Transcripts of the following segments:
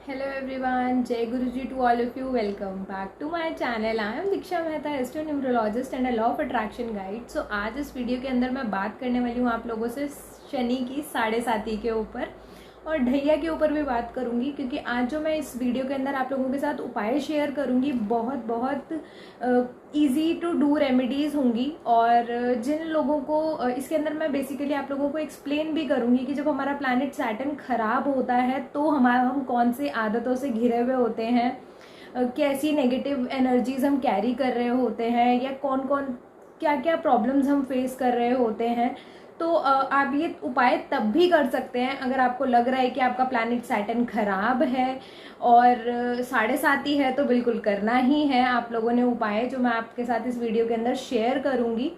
Hello everyone, Jai Guruji to all of you. Welcome back to my channel. I am Diksha Mehta, astronumerologist and a law of attraction guide. So आज इस video के अंदर मैं बात करने वाली हूँ आप लोगों से शनि की 7.5 के ऊपर और ढैया के ऊपर भी बात करूंगी, क्योंकि आज जो मैं इस वीडियो के अंदर आप लोगों के साथ उपाय शेयर करूंगी बहुत इजी टू डू रेमेडीज़ होंगी। और जिन लोगों को इसके अंदर मैं बेसिकली आप लोगों को एक्सप्लेन भी करूंगी कि जब हमारा प्लैनेट सैटर्न खराब होता है तो हम कौन सी आदतों से घिरे हुए होते हैं, कैसी नेगेटिव एनर्जीज हम कैरी कर रहे होते हैं, या कौन कौन क्या क्या प्रॉब्लम्स हम फेस कर रहे होते हैं। तो आप ये उपाय तब भी कर सकते हैं अगर आपको लग रहा है कि आपका प्लैनेट सैटर्न खराब है और 7.5 है, तो बिल्कुल करना ही है आप लोगों ने उपाय जो मैं आपके साथ इस वीडियो के अंदर शेयर करूंगी।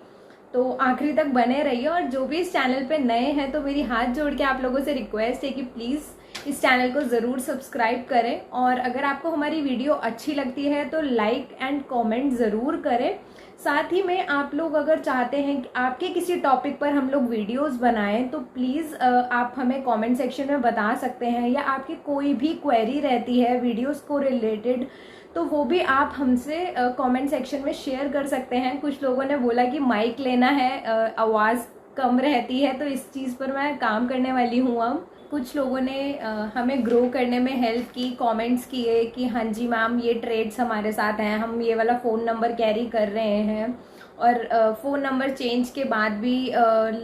तो आखिरी तक बने रहिए। और जो भी इस चैनल पे नए हैं तो मेरी हाथ जोड़ के आप लोगों से रिक्वेस्ट है कि प्लीज़ इस चैनल को ज़रूर सब्सक्राइब करें, और अगर आपको हमारी वीडियो अच्छी लगती है तो लाइक एंड कमेंट ज़रूर करें। साथ ही में आप लोग अगर चाहते हैं कि आपके किसी टॉपिक पर हम लोग वीडियोस बनाएं तो प्लीज़ आप हमें कमेंट सेक्शन में बता सकते हैं, या आपकी कोई भी क्वेरी रहती है वीडियोस को रिलेटेड तो वो भी आप हमसे कमेंट सेक्शन में शेयर कर सकते हैं। कुछ लोगों ने बोला कि माइक लेना है, आवाज़ कम रहती है, तो इस चीज़ पर मैं काम करने वाली हूँ। अब कुछ लोगों ने हमें ग्रो करने में हेल्प की, कमेंट्स किए कि हाँ जी मैम ये ट्रेड्स हमारे साथ हैं, हम ये वाला फ़ोन नंबर कैरी कर रहे हैं, और फ़ोन नंबर चेंज के बाद भी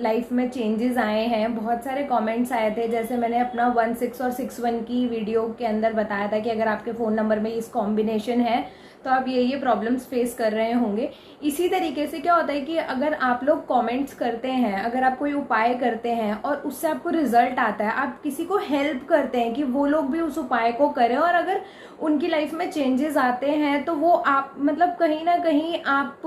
लाइफ में चेंजेस आए हैं। बहुत सारे कमेंट्स आए थे, जैसे मैंने अपना 16 और 61 की वीडियो के अंदर बताया था कि अगर आपके फ़ोन नंबर में इस कॉम्बिनेशन है तो आप ये प्रॉब्लम्स फेस कर रहे होंगे। इसी तरीके से क्या होता है कि अगर आप लोग कमेंट्स करते हैं, अगर आप कोई उपाय करते हैं और उससे आपको रिजल्ट आता है, आप किसी को हेल्प करते हैं कि वो लोग भी उस उपाय को करें, और अगर उनकी लाइफ में चेंजेस आते हैं तो वो आप मतलब कहीं ना कहीं आप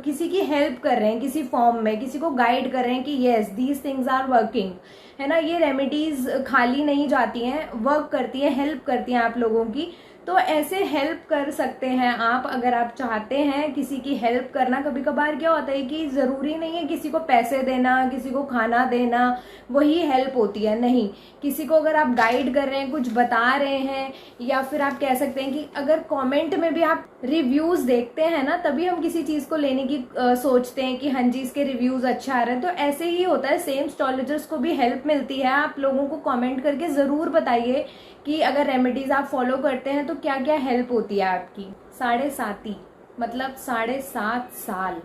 किसी की हेल्प कर रहे हैं, किसी फॉर्म में किसी को गाइड कर रहे हैं कि yes these things are working, है ना। ये रेमेडीज खाली नहीं जाती हैं, वर्क करती हैं, हेल्प करती हैं आप लोगों की। तो ऐसे हेल्प कर सकते हैं आप अगर आप चाहते हैं किसी की हेल्प करना। कभी कभार क्या होता है कि ज़रूरी नहीं है किसी को पैसे देना, किसी को खाना देना वही हेल्प होती है, नहीं। किसी को अगर आप गाइड कर रहे हैं, कुछ बता रहे हैं, या फिर आप कह सकते हैं कि अगर कमेंट में भी आप रिव्यूज़ देखते हैं ना, तभी हम किसी चीज़ को लेने की सोचते हैं कि हाँ जी इसके रिव्यूज़ अच्छा आ रहे हैं। तो ऐसे ही होता है, सेम एस्ट्रोलॉजर्स को भी हेल्प मिलती है। आप लोगों को कमेंट करके ज़रूर बताइए कि अगर रेमेडीज आप फॉलो करते हैं तो क्या क्या हेल्प होती है आपकी। 7.5 मतलब 7.5 साल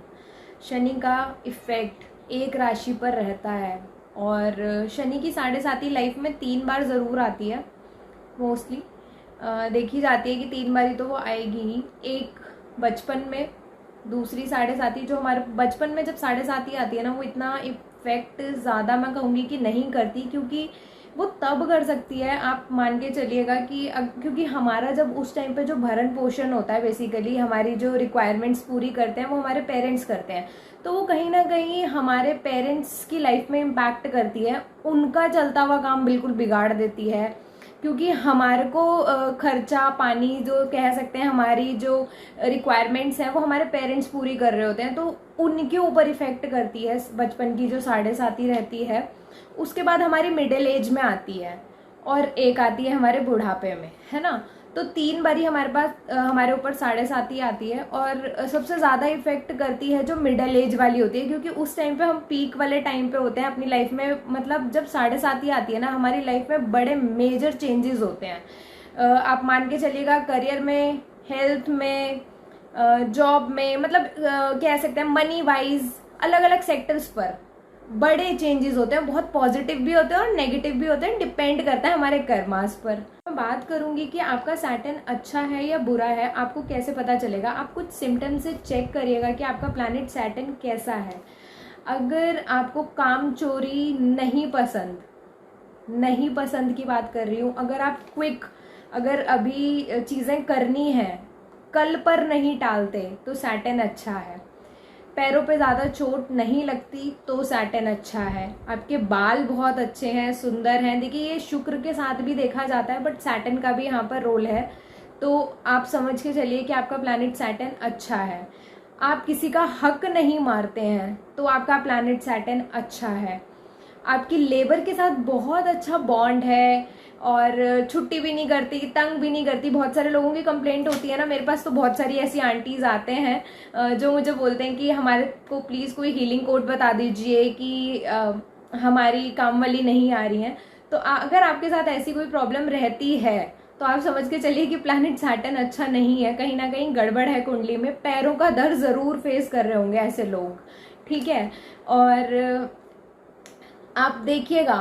शनि का इफेक्ट एक राशि पर रहता है, और शनि की 7.5 लाइफ में 3 बार ज़रूर आती है। मोस्टली देखी जाती है कि 3 बारी तो वो आएगी ही। एक बचपन में, दूसरी 7.5 जो हमारे बचपन में जब 7.5 आती है ना, वो इतना इफेक्ट ज़्यादा मैं कहूँगी कि नहीं करती, क्योंकि वो तब कर सकती है आप मान के चलिएगा कि क्योंकि हमारा जब उस टाइम पे जो भरण पोषण होता है, बेसिकली हमारी जो रिक्वायरमेंट्स पूरी करते हैं वो हमारे पेरेंट्स करते हैं, तो वो कहीं ना कहीं हमारे पेरेंट्स की लाइफ में इम्पैक्ट करती है। उनका चलता हुआ काम बिल्कुल बिगाड़ देती है, क्योंकि हमारे को खर्चा पानी जो कह सकते हैं, हमारी जो रिक्वायरमेंट्स हैं वो हमारे पेरेंट्स पूरी कर रहे होते हैं, तो उनके ऊपर इफेक्ट करती है बचपन की जो 7.5 रहती है। उसके बाद हमारी मिडिल एज में आती है, और एक आती है हमारे बुढ़ापे में, है ना। तो 3 बारी हमारे पास हमारे ऊपर 7.5 आती है, और सबसे ज़्यादा इफेक्ट करती है जो मिडिल एज वाली होती है, क्योंकि उस टाइम पे हम पीक वाले टाइम पे होते हैं अपनी लाइफ में। मतलब जब 7.5 आती है ना, हमारी लाइफ में बड़े मेजर चेंजेस होते हैं। आप मान के चलिएगा करियर में, हेल्थ में, जॉब में, मतलब कह सकते हैं मनी वाइज अलग अलग सेक्टर्स पर बड़े चेंजेस होते हैं। बहुत पॉजिटिव भी होते हैं और नेगेटिव भी होते हैं, डिपेंड करता है हमारे कर्मास पर। मैं बात करूंगी कि आपका सैटर्न अच्छा है या बुरा है, आपको कैसे पता चलेगा। आप कुछ सिम्टम्स से चेक करिएगा कि आपका प्लैनेट सैटर्न कैसा है। अगर आपको काम चोरी नहीं पसंद की बात कर रही हूँ, अगर आप क्विक, अगर अभी चीज़ें करनी है, कल पर नहीं टालते, तो सैटर्न अच्छा है। पैरों पे ज़्यादा चोट नहीं लगती तो सैटर्न अच्छा है। आपके बाल बहुत अच्छे हैं, सुंदर हैं। देखिए ये शुक्र के साथ भी देखा जाता है, बट सैटर्न का भी यहाँ पर रोल है, तो आप समझ के चलिए कि आपका प्लैनेट सैटर्न अच्छा है। आप किसी का हक नहीं मारते हैं तो आपका प्लैनेट सैटर्न अच्छा है। आपकी लेबर के साथ बहुत अच्छा बॉन्ड है, और छुट्टी भी नहीं करती, तंग भी नहीं करती। बहुत सारे लोगों की कंप्लेंट होती है ना, मेरे पास तो बहुत सारी ऐसी आंटीज आते हैं जो मुझे बोलते हैं कि हमारे को प्लीज़ कोई हीलिंग कोड बता दीजिए कि हमारी काम वाली नहीं आ रही हैं। तो अगर आपके साथ ऐसी कोई प्रॉब्लम रहती है तो आप समझ के चलिए कि प्लैनेट सैटर्न अच्छा नहीं है, कहीं ना कहीं गड़बड़ है कुंडली में। पैरों का दर्द ज़रूर फेस कर रहे होंगे ऐसे लोग, ठीक है। और आप देखिएगा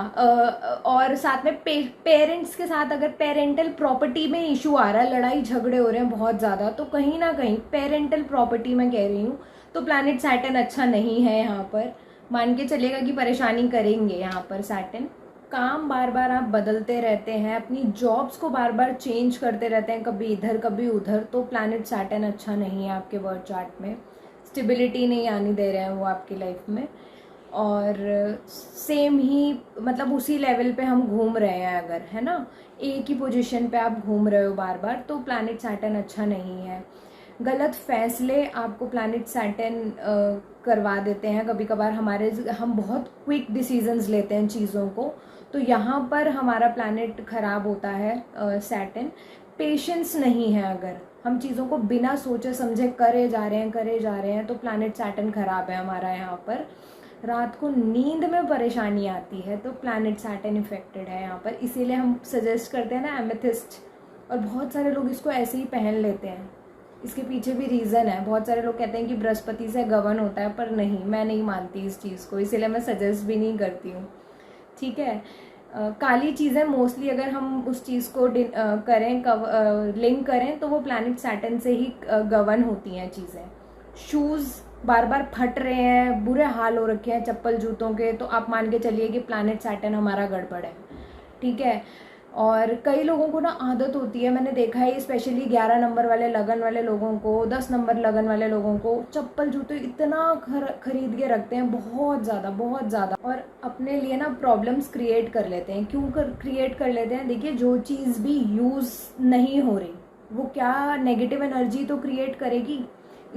और साथ में पेरेंट्स के साथ अगर पेरेंटल प्रॉपर्टी में इशू आ रहा है, लड़ाई झगड़े हो रहे हैं बहुत ज़्यादा, तो कहीं ना कहीं पेरेंटल प्रॉपर्टी में कह रही हूँ तो प्लैनेट सैटर्न अच्छा नहीं है यहाँ पर। मान के चलिएगा कि परेशानी करेंगे यहाँ पर सैटर्न। काम बार बार आप बदलते रहते हैं, अपनी जॉब्स को बार बार चेंज करते रहते हैं, कभी इधर कभी उधर, तो प्लैनेट सैटर्न अच्छा नहीं है आपके बर्थ चार्ट में। स्टेबिलिटी नहीं आने दे रहे हैं वो आपकी लाइफ में, और सेम ही मतलब उसी लेवल पे हम घूम रहे हैं अगर, है ना, एक ही पोजीशन पे आप घूम रहे हो बार बार, तो प्लैनेट सैटर्न अच्छा नहीं है। गलत फैसले आपको प्लैनेट सैटर्न करवा देते हैं कभी कभार। हम बहुत क्विक डिसीजंस लेते हैं चीज़ों को, तो यहाँ पर हमारा प्लैनेट खराब होता है सैटर्न। पेशेंस नहीं है, अगर हम चीज़ों को बिना सोचे समझे करे जा रहे हैं तो प्लैनेट सैटर्न खराब है हमारा यहाँ पर। रात को नींद में परेशानी आती है तो प्लैनेट सैटर्न इफेक्टेड है यहाँ पर। इसीलिए हम सजेस्ट करते हैं ना एमेथिस्ट, और बहुत सारे लोग इसको ऐसे ही पहन लेते हैं। इसके पीछे भी रीज़न है। बहुत सारे लोग कहते हैं कि बृहस्पति से गबन होता है, पर नहीं, मैं नहीं मानती इस चीज़ को, इसीलिए मैं सजेस्ट भी नहीं करती हूँ, ठीक है। काली चीज़ें मोस्टली अगर हम उस चीज़ को लिंक करें तो वो प्लैनेट सैटर्न से ही गवर्न होती हैं चीज़ें। शूज़ बार बार फट रहे हैं, बुरे हाल हो रखे हैं चप्पल जूतों के, तो आप मान के चलिए कि प्लैनेट सैटर्न हमारा गड़बड़ है, ठीक है। और कई लोगों को ना आदत होती है, मैंने देखा है स्पेशली 11 नंबर वाले लगन वाले लोगों को, 10 नंबर लगन वाले लोगों को, चप्पल जूते इतना खरीद के रखते हैं, बहुत ज़्यादा, और अपने लिए ना प्रॉब्लम्स क्रिएट कर लेते हैं। क्यों क्रिएट कर लेते हैं? देखिए, जो चीज़ भी यूज़ नहीं हो रही वो क्या नेगेटिव एनर्जी तो क्रिएट करेगी।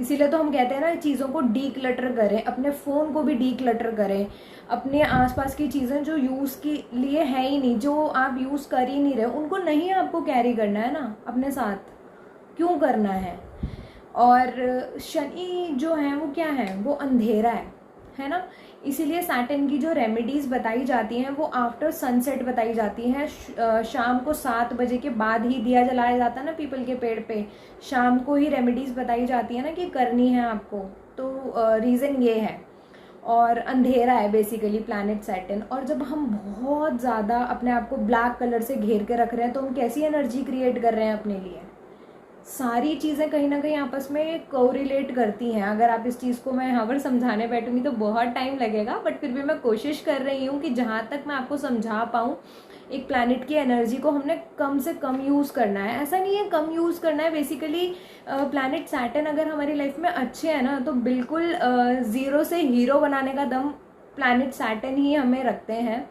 इसीलिए तो हम कहते हैं ना, चीज़ों को डी क्लटर करें, अपने फ़ोन को भी डी क्लटर करें, अपने आसपास की चीज़ें जो यूज़ के लिए है ही नहीं, जो आप यूज़ कर ही नहीं रहे, उनको नहीं आपको कैरी करना है ना अपने साथ, क्यों करना है। और शनि जो है वो क्या है, वो अंधेरा है ना। इसीलिए सैटर्न की जो रेमेडीज़ बताई जाती हैं वो आफ्टर सनसेट बताई जाती हैं। शाम को 7 बजे के बाद ही दिया जलाया जाता है ना पीपल के पेड़ पे, शाम को ही रेमेडीज़ बताई जाती है ना कि करनी है आपको, तो रीज़न ये है। और अंधेरा है बेसिकली प्लैनेट सैटर्न। और जब हम बहुत ज़्यादा अपने आप को ब्लैक कलर से घेर के रख रहे हैं तो हम कैसी एनर्जी क्रिएट कर रहे हैं अपने लिए। सारी चीज़ें कहीं ना कहीं आपस में कोरिलेट करती हैं। अगर आप इस चीज़ को मैं यहाँ पर समझाने बैठूंगी तो बहुत टाइम लगेगा, बट फिर भी मैं कोशिश कर रही हूँ कि जहाँ तक मैं आपको समझा पाऊँ। एक प्लैनेट की एनर्जी को हमने कम से कम यूज़ करना है, ऐसा नहीं है कम यूज़ करना है। बेसिकली प्लैनेट सैटर्न अगर हमारी लाइफ में अच्छे हैं ना, तो बिल्कुल ज़ीरो से हीरो बनाने का दम प्लैनेट सैटर्न ही हमें रखते हैं।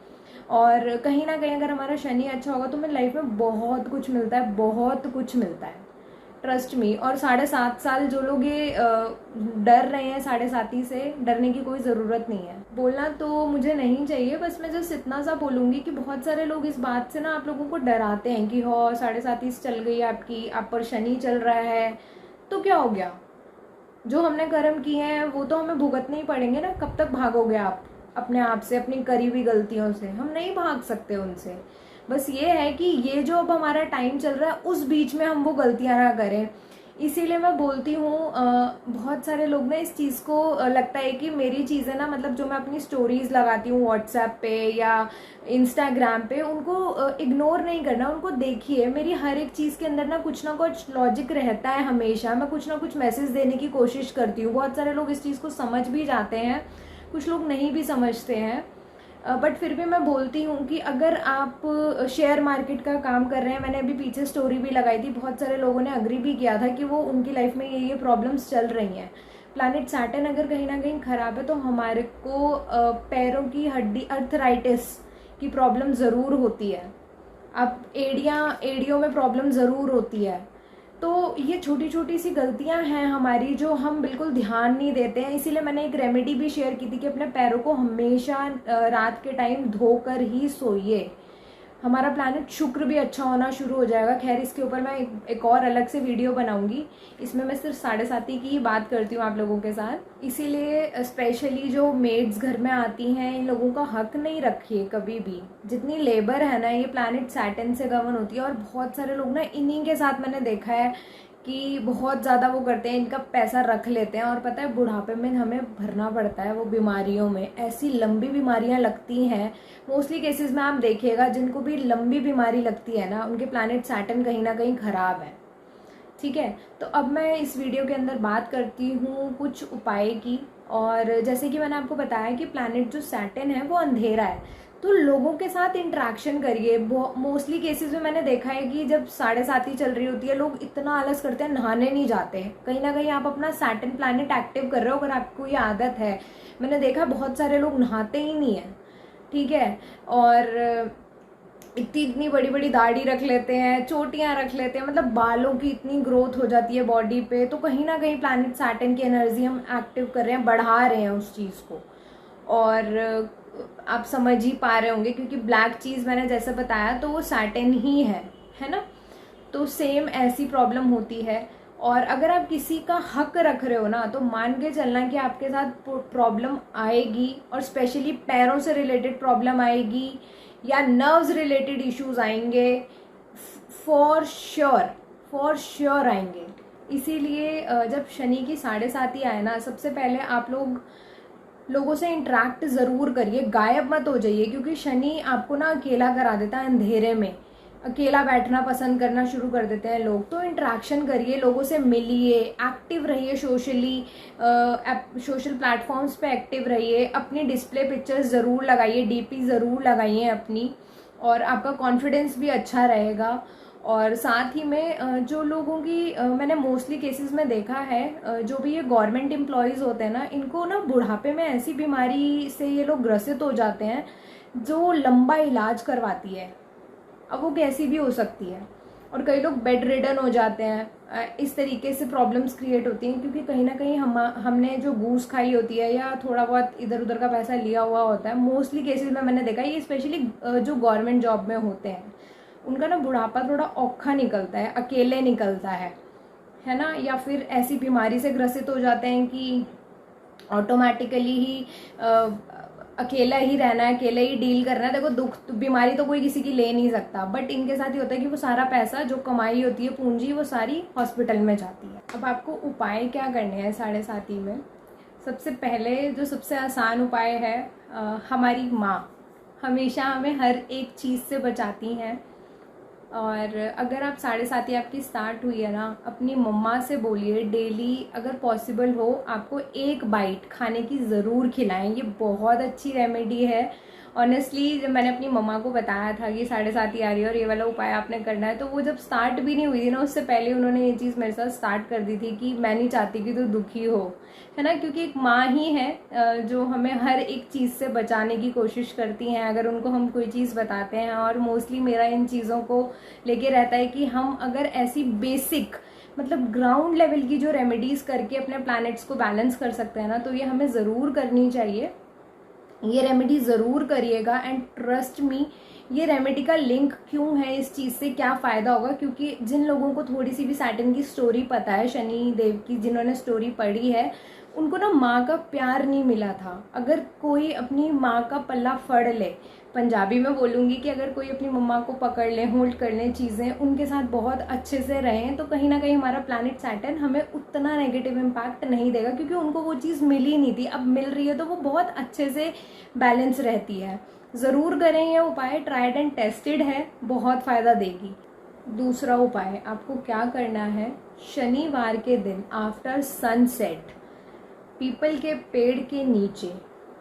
और कहीं ना कहीं अगर हमारा शनि अच्छा होगा तो हमें लाइफ में बहुत कुछ मिलता है, बहुत कुछ मिलता है, ट्रस्ट मी। और 7.5 साल जो लोग ये डर रहे हैं 7.5 से, डरने की कोई ज़रूरत नहीं है। बोलना तो मुझे नहीं चाहिए, बस मैं जस्ट इतना सा बोलूँगी कि बहुत सारे लोग इस बात से ना आप लोगों को डराते हैं कि हो 7.5 चल गई आपकी, आप पर शनि चल रहा है तो क्या हो गया, जो हमने कर्म किए हैं वो तो हमें भुगतने ही पड़ेंगे ना। कब तक भागोगे आप अपने आप से, अपनी करी हुई गलतियों से? हम नहीं भाग सकते उनसे। बस ये है कि ये जो अब हमारा टाइम चल रहा है उस बीच में हम वो गलतियां ना करें। इसीलिए मैं बोलती हूँ, बहुत सारे लोग ना इस चीज़ को लगता है कि मेरी चीज़ें ना, मतलब जो मैं अपनी स्टोरीज लगाती हूँ व्हाट्सएप पे या इंस्टाग्राम पे, उनको इग्नोर नहीं करना, उनको देखिए। मेरी हर एक चीज़ के अंदर ना कुछ लॉजिक रहता है हमेशा। मैं कुछ ना कुछ मैसेज देने की कोशिश करती हूँ। बहुत सारे लोग इस चीज़ को समझ भी जाते हैं, कुछ लोग नहीं भी समझते हैं, बट फिर भी मैं बोलती हूँ कि अगर आप शेयर मार्केट का काम कर रहे हैं, मैंने अभी पीछे स्टोरी भी लगाई थी, बहुत सारे लोगों ने अग्री भी किया था कि वो उनकी लाइफ में ये प्रॉब्लम्स चल रही हैं। प्लैनेट सैटर्न अगर कहीं ना कहीं ख़राब है तो हमारे को पैरों की हड्डी अर्थराइटिस की प्रॉब्लम ज़रूर होती है। अब एड़ियों में प्रॉब्लम ज़रूर होती है। तो ये छोटी छोटी सी गलतियां हैं हमारी जो हम बिल्कुल ध्यान नहीं देते हैं। इसीलिए मैंने एक रेमेडी भी शेयर की थी कि अपने पैरों को हमेशा रात के टाइम धोकर ही सोइए। हमारा प्लैनेट शुक्र भी अच्छा होना शुरू हो जाएगा। खैर इसके ऊपर मैं एक और अलग से वीडियो बनाऊंगी, इसमें मैं सिर्फ 7.5 की ही बात करती हूँ आप लोगों के साथ। इसीलिए स्पेशली जो मेड्स घर में आती हैं, इन लोगों का हक नहीं रखिए कभी भी। जितनी लेबर है ना, ये प्लैनेट सैटर्न से गवर्न होती है, और बहुत सारे लोग ना इन्हीं के साथ मैंने देखा है कि बहुत ज़्यादा वो करते हैं, इनका पैसा रख लेते हैं, और पता है बुढ़ापे में हमें भरना पड़ता है वो बीमारियों में। ऐसी लंबी बीमारियां लगती हैं मोस्टली केसेस में, आप देखिएगा जिनको भी लंबी बीमारी लगती है ना, उनके प्लैनेट सैटर्न कहीं ना कहीं ख़राब है। ठीक है, तो अब मैं इस वीडियो के अंदर बात करती हूँ कुछ उपाय की। और जैसे कि मैंने आपको बताया कि प्लैनेट जो सैटर्न है वो अंधेरा है, तो लोगों के साथ इंटरेक्शन करिए। मोस्टली केसेस में मैंने देखा है कि जब 7:30 चल रही होती है, लोग इतना आलस करते हैं, नहाने नहीं जाते हैं। कहीं ना कहीं आप अपना सैटर्न प्लैनेट एक्टिव कर रहे हो अगर आपको ये आदत है। मैंने देखा बहुत सारे लोग नहाते ही नहीं है। ठीक है, और इतनी बड़ी बड़ी दाढ़ी रख लेते हैं, चोटियां रख लेते हैं, मतलब बालों की इतनी ग्रोथ हो जाती है बॉडी पे। तो कहीं ना कहीं प्लैनेट सैटर्न की एनर्जी हम एक्टिव कर रहे हैं, बढ़ा रहे हैं उस चीज़ को। और आप समझ ही पा रहे होंगे क्योंकि ब्लैक चीज़ मैंने जैसे बताया तो वो सैटर्न ही है ना। तो सेम ऐसी प्रॉब्लम होती है। और अगर आप किसी का हक रख रहे हो ना, तो मान के चलना कि आपके साथ प्रॉब्लम आएगी, और स्पेशली पैरों से रिलेटेड प्रॉब्लम आएगी या नर्व्स रिलेटेड इश्यूज आएंगे, फॉर श्योर आएंगे। इसीलिए जब शनि की 7:30 आए ना, सबसे पहले आप लोगों से इंटरेक्ट ज़रूर करिए, गायब मत हो जाइए, क्योंकि शनि आपको ना अकेला करा देता है। अंधेरे में अकेला बैठना पसंद करना शुरू कर देते हैं लोग। तो इंटरेक्शन करिए, लोगों से मिलिए, एक्टिव रहिए सोशली, सोशल प्लेटफॉर्म्स पे एक्टिव रहिए। अपनी डिस्प्ले पिक्चर्स ज़रूर लगाइए, डीपी ज़रूर लगाइए अपनी, और आपका कॉन्फिडेंस भी अच्छा रहेगा। और साथ ही में जो लोगों की मैंने मोस्टली केसेस में देखा है, जो भी ये गवर्नमेंट एम्प्लॉयज़ होते हैं ना, इनको ना बुढ़ापे में ऐसी बीमारी से ये लोग ग्रसित हो जाते हैं जो लंबा इलाज करवाती है। अब वो कैसी भी हो सकती है, और कई लोग बेड रिडन हो जाते हैं। इस तरीके से प्रॉब्लम्स क्रिएट होती हैं, क्योंकि कहीं ना कहीं हमने जो घूस खाई होती है या थोड़ा बहुत इधर उधर का पैसा लिया हुआ होता है। मोस्टली केसेस में मैंने देखा है, ये स्पेशली जो गवर्नमेंट जॉब में होते हैं, उनका ना बुढ़ापा थोड़ा औखा निकलता है, अकेले निकलता है ना। या फिर ऐसी बीमारी से ग्रसित हो जाते हैं कि ऑटोमेटिकली ही अकेला ही रहना है, अकेले ही डील करना है। देखो दुख बीमारी तो कोई किसी की ले नहीं सकता, बट इनके साथ ही होता है कि वो सारा पैसा जो कमाई होती है, पूंजी, वो सारी हॉस्पिटल में जाती है। अब आपको उपाय क्या करने हैं 7:30 में। सबसे पहले जो सबसे आसान उपाय है, हमारी माँ हमेशा हमें हर एक चीज़ से बचाती हैं। और अगर आप 7:30 आपकी स्टार्ट हुई है ना, अपनी मम्मा से बोलिए डेली, अगर पॉसिबल हो आपको एक बाइट खाने की ज़रूर खिलाएं। ये बहुत अच्छी रेमेडी है। ऑनेस्टली जब मैंने अपनी मम्मा को बताया था कि 7:30 आ रही है और ये वाला उपाय आपने करना है, तो वो जब स्टार्ट भी नहीं हुई थी ना, उससे पहले उन्होंने ये चीज़ मेरे साथ स्टार्ट कर दी थी कि मैं नहीं चाहती कि तू दुखी हो, है ना। क्योंकि एक माँ ही है जो हमें हर एक चीज़ से बचाने की कोशिश करती हैं, अगर उनको हम कोई चीज़ बताते हैं। और मोस्टली मेरा इन चीज़ों को लेके रहता है कि हम अगर ऐसी बेसिक, मतलब ग्राउंड लेवल की जो रेमेडीज़ करके अपने प्लैनेट्स को बैलेंस कर सकते हैं ना, तो ये हमें ज़रूर करनी चाहिए। ये रेमेडी ज़रूर करिएगा। एंड ट्रस्ट मी, ये रेमेडी का लिंक क्यों है इस चीज़ से, क्या फ़ायदा होगा, क्योंकि जिन लोगों को थोड़ी सी भी सैटर्न की स्टोरी पता है, शनि देव की जिन्होंने स्टोरी पढ़ी है, उनको ना माँ का प्यार नहीं मिला था। अगर कोई अपनी माँ का पल्ला फड़ ले, पंजाबी में बोलूँगी कि अगर कोई अपनी मम्मा को पकड़ ले, होल्ड कर ले चीज़ें, उनके साथ बहुत अच्छे से रहें, तो कहीं ना कहीं हमारा प्लैनेट सैटर्न हमें उतना नेगेटिव इम्पैक्ट नहीं देगा, क्योंकि उनको वो चीज़ मिली नहीं थी। अब मिल रही है तो वो बहुत अच्छे से बैलेंस रहती है। ज़रूर करें ये उपाय, ट्राइड एंड टेस्टेड है, बहुत फ़ायदा देगी। दूसरा उपाय आपको क्या करना है, शनिवार के दिन आफ्टर सनसेट पीपल के पेड़ के नीचे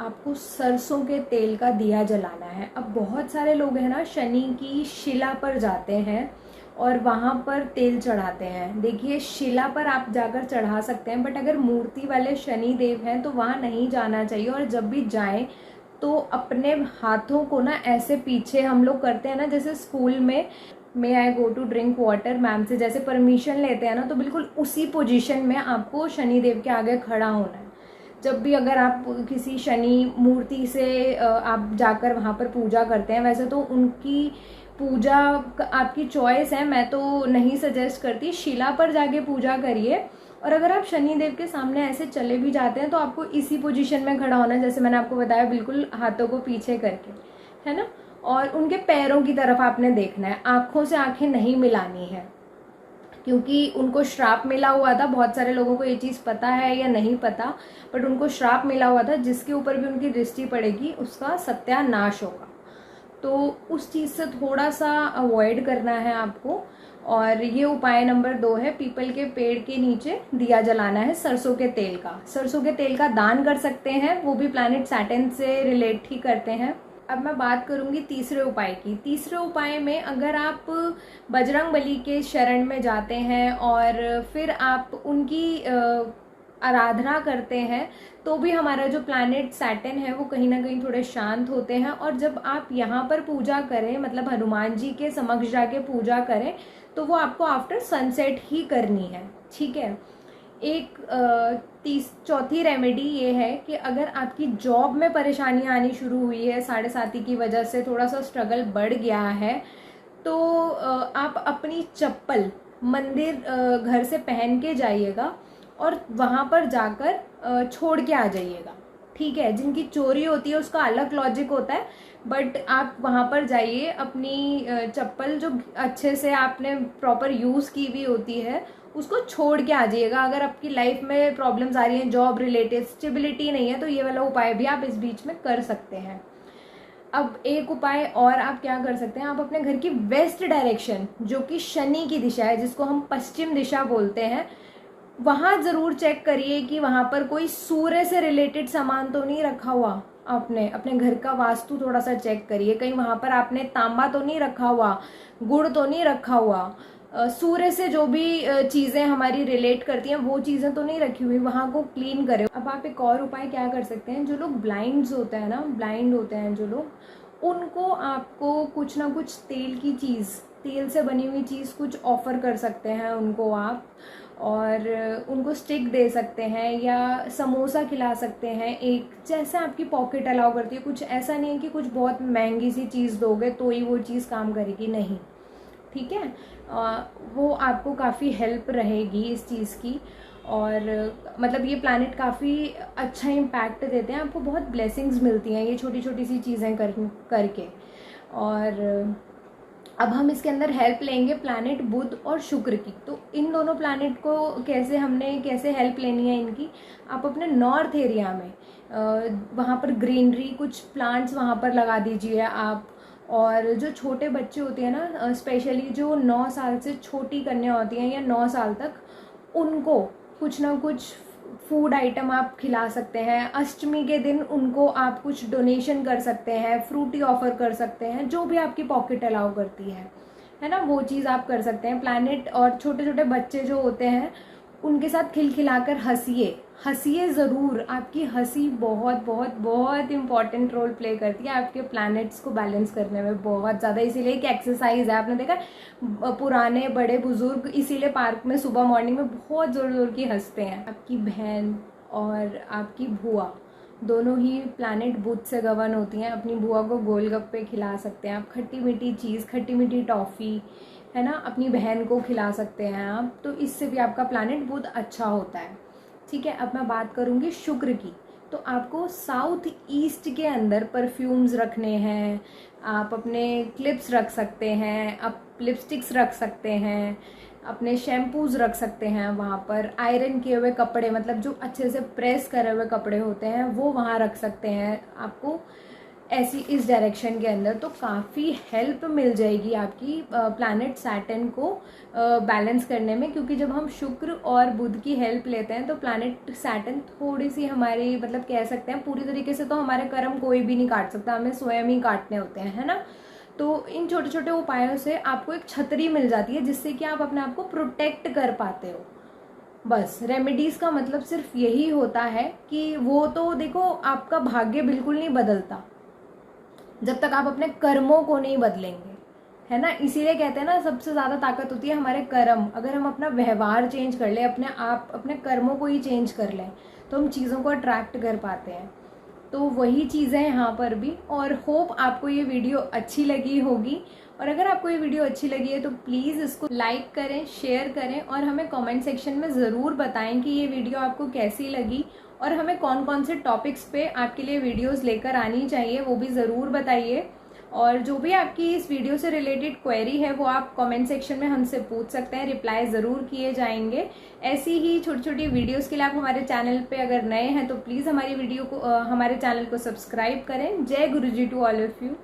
आपको सरसों के तेल का दिया जलाना है। अब बहुत सारे लोग हैं ना, शनि की शिला पर जाते हैं और वहाँ पर तेल चढ़ाते हैं। देखिए, शिला पर आप जाकर चढ़ा सकते हैं, बट अगर मूर्ति वाले शनि देव हैं तो वहाँ नहीं जाना चाहिए। और जब भी जाएं तो अपने हाथों को ना ऐसे पीछे, हम लोग करते हैं ना जैसे स्कूल में may I go to drink water ma'am से जैसे परमिशन लेते हैं ना, तो बिल्कुल उसी पोजीशन में आपको शनि देव के आगे खड़ा होना है। जब भी अगर आप किसी शनि मूर्ति से आप जाकर वहाँ पर पूजा करते हैं, वैसे तो उनकी पूजा आपकी चॉइस है, मैं तो नहीं सजेस्ट करती। शिला पर जाके पूजा करिए। और अगर आप शनिदेव के सामने ऐसे चले भी जाते हैं तो आपको इसी पोजीशन में खड़ा होना है, जैसे मैंने आपको बताया, बिल्कुल हाथों को पीछे करके, है ना। और उनके पैरों की तरफ आपने देखना है, आंखों से आंखें नहीं मिलानी है, क्योंकि उनको श्राप मिला हुआ था। बहुत सारे लोगों को ये चीज़ पता है या नहीं पता, बट उनको श्राप मिला हुआ था, जिसके ऊपर भी उनकी दृष्टि पड़ेगी उसका सत्यानाश होगा। तो उस चीज़ से थोड़ा सा अवॉइड करना है आपको। और ये उपाय नंबर 2 है, पीपल के पेड़ के नीचे दिया जलाना है सरसों के तेल का। सरसों के तेल का दान कर सकते हैं, वो भी प्लैनेट सैटर्न से रिलेट ही करते हैं। अब मैं बात करूंगी तीसरे उपाय की। तीसरे उपाय में अगर आप बजरंगबली के शरण में जाते हैं और फिर आप उनकी आराधना करते हैं, तो भी हमारा जो प्लैनेट सैटर्न है वो कहीं ना कहीं थोड़े शांत होते हैं। और जब आप यहाँ पर पूजा करें, मतलब हनुमान जी के समक्ष जाके पूजा करें, तो वो आपको आफ्टर सनसेट ही करनी है, ठीक है। एक चौथी रेमेडी ये है कि अगर आपकी जॉब में परेशानियां आनी शुरू हुई है, 7.5 की वजह से थोड़ा सा स्ट्रगल बढ़ गया है, तो आप अपनी चप्पल मंदिर घर से पहन के जाइएगा और वहाँ पर जाकर छोड़ के आ जाइएगा, ठीक है। जिनकी चोरी होती है उसका अलग लॉजिक होता है, बट आप वहाँ पर जाइए, अपनी चप्पल जो अच्छे से आपने प्रॉपर यूज़ की हुई होती है उसको छोड़ के आ जाइएगा। अगर आपकी लाइफ में प्रॉब्लम्स आ रही हैं, जॉब रिलेटेड स्टेबिलिटी नहीं है, तो ये वाला उपाय भी आप इस बीच में कर सकते हैं। अब एक उपाय और आप क्या कर सकते हैं, आप अपने घर की वेस्ट डायरेक्शन, जो कि शनि की दिशा है, जिसको हम पश्चिम दिशा बोलते हैं, वहाँ ज़रूर चेक करिए कि वहाँ पर कोई सूर्य से रिलेटेड सामान तो नहीं रखा हुआ। आपने अपने घर का वास्तु थोड़ा सा चेक करिए, कहीं वहाँ पर आपने तांबा तो नहीं रखा हुआ, गुड़ तो नहीं रखा हुआ, सूर्य से जो भी चीज़ें हमारी रिलेट करती हैं वो चीज़ें तो नहीं रखी हुई, वहाँ को क्लीन करें। अब आप एक और उपाय क्या कर सकते हैं, जो लोग ब्लाइंड्स होते हैं ना, ब्लाइंड होते हैं जो लोग, उनको आपको कुछ ना कुछ तेल की चीज़, तेल से बनी हुई चीज़ कुछ ऑफर कर सकते हैं उनको आप, और उनको स्टिक दे सकते हैं या समोसा खिला सकते हैं, एक जैसा आपकी पॉकेट अलाउ करती है। कुछ ऐसा नहीं है कि कुछ बहुत महंगी सी चीज़ दोगे तो ही वो चीज़ काम करेगी, नहीं, ठीक है। वो आपको काफ़ी हेल्प रहेगी इस चीज़ की। और मतलब ये प्लैनेट काफ़ी अच्छा इम्पैक्ट देते हैं, आपको बहुत ब्लेसिंग्स मिलती हैं ये छोटी छोटी सी चीज़ें करके। और अब हम इसके अंदर हेल्प लेंगे प्लैनेट बुध और शुक्र की। तो इन दोनों प्लैनेट को कैसे हेल्प लेनी है इनकी, आप अपने नॉर्थ एरिया में वहाँ पर ग्रीनरी, कुछ प्लांट्स वहाँ पर लगा दीजिए आप। और जो छोटे बच्चे होते हैं ना, स्पेशली जो 9 साल से छोटी कन्या होती हैं या 9 साल तक, उनको कुछ ना कुछ फूड आइटम आप खिला सकते हैं। अष्टमी के दिन उनको आप कुछ डोनेशन कर सकते हैं, फ्रूटी ऑफर कर सकते हैं, जो भी आपकी पॉकेट अलाउ करती है ना, वो चीज़ आप कर सकते हैं। प्लैनेट और छोटे छोटे बच्चे जो होते हैं उनके साथ खिलखिलाकर हंसिए ज़रूर। आपकी हंसी बहुत बहुत बहुत इंपॉर्टेंट रोल प्ले करती है आपके प्लैनेट्स को बैलेंस करने में, बहुत ज़्यादा। इसीलिए एक एक्सरसाइज है, आपने देखा पुराने बड़े बुजुर्ग इसीलिए पार्क में सुबह मॉर्निंग में बहुत ज़ोर ज़ोर की हंसते हैं। आपकी बहन और आपकी बुआ दोनों ही प्लैनेट बुध से गवर्न होती हैं। अपनी बुआ को गोलगप्पे खिला सकते हैं आप, खट्टी मीठी चीज़, खट्टी मीठी टॉफ़ी, है ना, अपनी बहन को खिला सकते हैं आप। तो इससे भी आपका प्लैनेट बुध अच्छा होता है, ठीक है। अब मैं बात करूँगी शुक्र की। तो आपको साउथ ईस्ट के अंदर परफ्यूम्स रखने हैं, आप अपने क्लिप्स रख सकते हैं, आप लिपस्टिक्स रख सकते हैं, अपने शैम्पूज रख सकते हैं वहाँ पर। आयरन किए हुए कपड़े, मतलब जो अच्छे से प्रेस करे हुए कपड़े होते हैं, वो वहाँ रख सकते हैं आपको ऐसी इस डायरेक्शन के अंदर। तो काफ़ी हेल्प मिल जाएगी आपकी प्लैनेट सैटर्न को बैलेंस करने में, क्योंकि जब हम शुक्र और बुध की हेल्प लेते हैं तो प्लैनेट सैटर्न थोड़ी सी हमारी, मतलब कह सकते हैं पूरी तरीके से तो हमारे कर्म कोई भी नहीं काट सकता, हमें स्वयं ही काटने होते हैं, है ना। तो इन छोटे छोटे उपायों से आपको एक छतरी मिल जाती है, जिससे कि आप अपने आप को प्रोटेक्ट कर पाते हो। बस रेमेडीज़ का मतलब सिर्फ यही होता है कि वो तो देखो, आपका भाग्य बिल्कुल नहीं बदलता जब तक आप अपने कर्मों को नहीं बदलेंगे, है ना। इसीलिए कहते हैं ना, सबसे ज़्यादा ताकत होती है हमारे कर्म। अगर हम अपना व्यवहार चेंज कर ले, अपने कर्मों को ही चेंज कर लें, तो हम चीज़ों को अट्रैक्ट कर पाते हैं। तो वही चीज़ें यहाँ पर भी। और होप आपको ये वीडियो अच्छी लगी होगी, और अगर आपको ये वीडियो अच्छी लगी है तो प्लीज़ इसको लाइक करें, शेयर करें और हमें कमेंट सेक्शन में ज़रूर बताएं कि ये वीडियो आपको कैसी लगी और हमें कौन कौन से टॉपिक्स पे आपके लिए वीडियोस लेकर आनी चाहिए वो भी ज़रूर बताइए। और जो भी आपकी इस वीडियो से रिलेटेड क्वेरी है वो आप कमेंट सेक्शन में हमसे पूछ सकते हैं, रिप्लाई ज़रूर किए जाएंगे। ऐसी ही छोटी छोटी वीडियोस के लिए आप हमारे चैनल पे अगर नए हैं तो प्लीज़ हमारी वीडियो को हमारे चैनल को सब्सक्राइब करें। जय गुरुजी टू ऑल ऑफ यू।